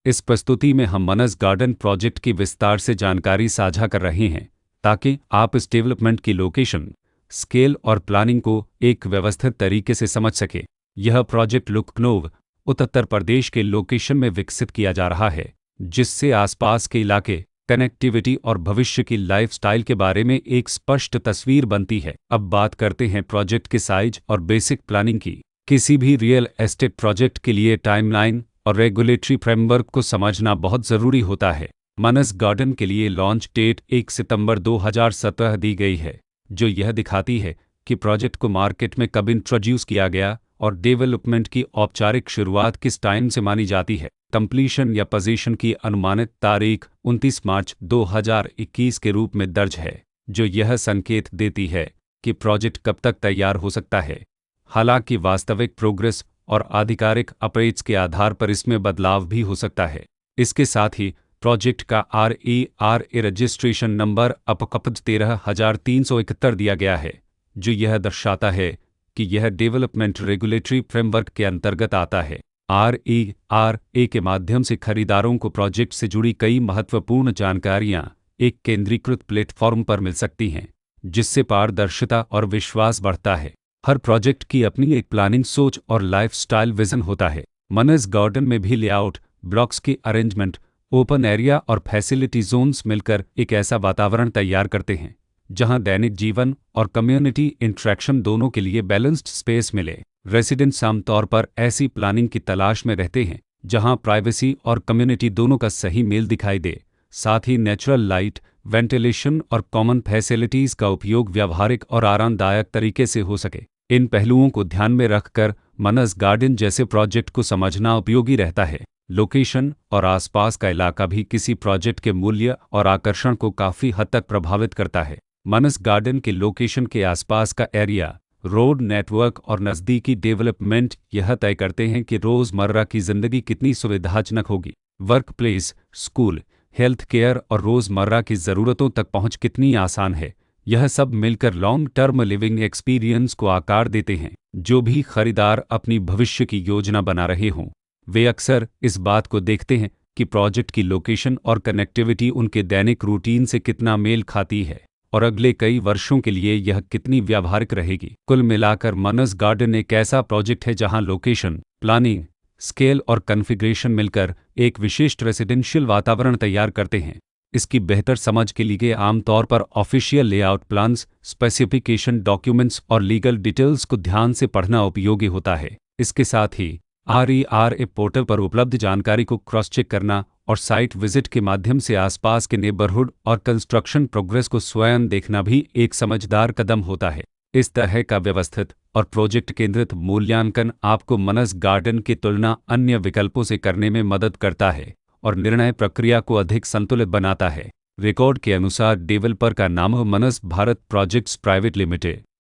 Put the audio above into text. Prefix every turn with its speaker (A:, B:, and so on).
A: इस प्रस्तुति में हम मनस गार्डन प्रोजेक्ट की विस्तार से जानकारी साझा कर रहे हैं ताकि आप इस डेवलपमेंट की लोकेशन, स्केल और प्लानिंग को एक व्यवस्थित तरीके से समझ सकें। यह प्रोजेक्ट लखनऊ, उत्तर प्रदेश के लोकेशन में विकसित किया जा रहा है, जिससे आसपास के इलाके, कनेक्टिविटी और भविष्य की लाइफस्टाइल के बारे में एक स्पष्ट तस्वीर बनती है। अब बात करते हैं प्रोजेक्ट के साइज और बेसिक प्लानिंग की। किसी भी रियल एस्टेट प्रोजेक्ट के लिए टाइमलाइन और रेगुलेटरी फ्रेमवर्क को समझना बहुत ज़रूरी होता है। मनस गार्डन के लिए लॉन्च डेट 1 सितंबर 2017 दी गई है, जो यह दिखाती है कि प्रोजेक्ट को मार्केट में कब इंट्रोड्यूस किया गया और डेवलपमेंट की औपचारिक शुरुआत किस टाइम से मानी जाती है। कंप्लीशन या पोजीशन की अनुमानित तारीख 29 मार्च 2021 के रूप में दर्ज है, जो यह संकेत देती है कि प्रोजेक्ट कब तक तैयार हो सकता है। हालांकि वास्तविक प्रोग्रेस और आधिकारिक अपडेट्स के आधार पर इसमें बदलाव भी हो सकता है। इसके साथ ही प्रोजेक्ट का RERA रजिस्ट्रेशन नंबर अब 13,371 दिया गया है, जो यह दर्शाता है कि यह डेवलपमेंट रेगुलेटरी फ्रेमवर्क के अंतर्गत आता है। RERA के माध्यम से खरीदारों को प्रोजेक्ट से जुड़ी कई महत्वपूर्ण जानकारियां एक केंद्रीकृत प्लेटफॉर्म पर मिल सकती हैं, जिससे पारदर्शिता और विश्वास बढ़ता है। हर प्रोजेक्ट की अपनी एक प्लानिंग सोच और लाइफस्टाइल विजन होता है। मनस गार्डन में भी लेआउट, ब्लॉक्स की अरेंजमेंट, ओपन एरिया और फैसिलिटी जोन्स मिलकर एक ऐसा वातावरण तैयार करते हैं जहां दैनिक जीवन और कम्युनिटी इंटरेक्शन दोनों के लिए बैलेंस्ड स्पेस मिले। रेसिडेंट्स आमतौर पर ऐसी प्लानिंग की तलाश में रहते हैं जहां प्राइवेसी और कम्युनिटी दोनों का सही मेल दिखाई दे। साथ ही नेचुरल लाइट, वेंटिलेशन और कॉमन फैसिलिटीज़ का उपयोग व्यावहारिक और आरामदायक तरीके से हो सके। इन पहलुओं को ध्यान में रखकर मनस गार्डन जैसे प्रोजेक्ट को समझना उपयोगी रहता है। लोकेशन और आसपास का इलाका भी किसी प्रोजेक्ट के मूल्य और आकर्षण को काफ़ी हद तक प्रभावित करता है। मनस गार्डन के लोकेशन के आसपास का एरिया, रोड नेटवर्क और नज़दीकी डेवलपमेंट यह तय करते हैं कि रोज़मर्रा की ज़िंदगी कितनी सुविधाजनक होगी। Work place, school, health care और रोज़मर्रा की ज़रूरतों तक पहुंच कितनी आसान है। यह सब मिलकर लॉन्ग टर्म लिविंग एक्सपीरियंस को आकार देते हैं। जो भी खरीदार अपनी भविष्य की योजना बना रहे हों, वे अक्सर इस बात को देखते हैं कि प्रोजेक्ट की लोकेशन और कनेक्टिविटी उनके दैनिक रूटीन से कितना मेल खाती है और अगले कई वर्षों के लिए यह कितनी व्यावहारिक रहेगी। कुल मिलाकर मनस गार्डन एक ऐसा प्रोजेक्ट है जहां लोकेशन, प्लानिंग, स्केल और कॉन्फ़िगरेशन मिलकर एक विशिष्ट रेसिडेंशियल वातावरण तैयार करते हैं। इसकी बेहतर समझ के लिए आमतौर पर official layout plans, specification documents और लीगल डिटेल्स को ध्यान से पढ़ना उपयोगी होता है। इसके साथ ही RERA पोर्टल पर उपलब्ध जानकारी को क्रॉस चेक करना और साइट विजिट के माध्यम से आसपास के नेबरहुड और कंस्ट्रक्शन प्रोग्रेस को स्वयं देखना भी एक समझदार कदम होता है। इस तरह का व्यवस्थित और प्रोजेक्ट केंद्रित मूल्यांकन आपको मनस गार्डन की तुलना अन्य विकल्पों से करने में मदद करता है और निर्णय प्रक्रिया को अधिक संतुलित बनाता है। रिकॉर्ड के अनुसार डेवलपर का नाम मनस भारत प्रोजेक्ट्स प्राइवेट लिमिटेड